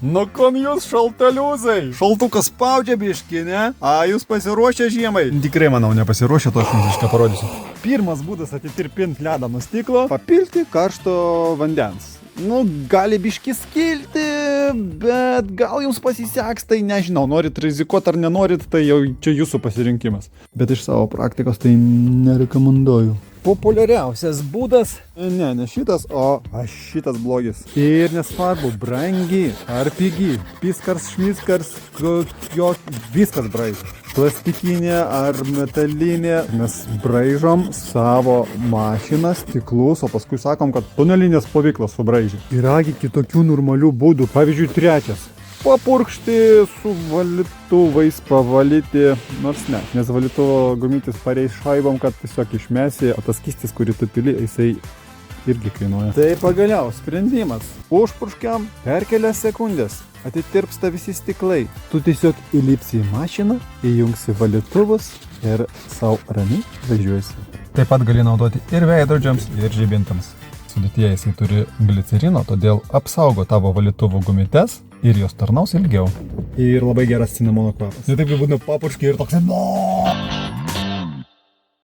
Nu, kon jūs šaltaliuzai. Šaltukas spaudžia biškį, ne? A, jūs pasiruošę žiemai? Tikrai, manau, nepasiruošę, to aš jums išką parodysiu. Pirmas būdas atitirpinti ledą nuo stiklo, papilti karšto vandens. Nu, gali biškį skilti, bet gal jums pasiseks, tai nežinau, norit rizikuoti ar nenorit, tai jau čia jūsų pasirinkimas. Bet iš savo praktikos tai nerekomenduoju. Populiariausias būdas, ne šitas, o šitas blogis. Ir nesvarbu, brangi ar pigi, piskars, šmiskars, jo viskas braižo. Plastikinė ar metalinė, mes braižom savo mašiną, stiklus, o paskui sakom, kad tunelinės plovyklas subraižė. Yragi kitokių normalių būdų, pavyzdžiui, trečias. Papurkšti su valytuvais, pavalyti, nors ne, nes valytuvo gumytis pareis šaibom, kad tiesiog išmesi, o tas skystis, kurį tu pili, jisai irgi kainuoja. Tai pagaliau sprendimas. Užpurškiam per kelias sekundės. Atitirpsta visi stiklai. Tu tiesiog įlipsi į mašiną, įjungsi valytuvus ir savo ramiai važiuosi. Taip pat gali naudoti ir veidrodžiams, ir žibintams. Sudėtyje jisai turi glicerino, todėl apsaugo tavo valytuvų gumytes ir jos tarnaus ilgiau. Ir labai geras cinamono kvapas. Ir taip būna papurški ir toks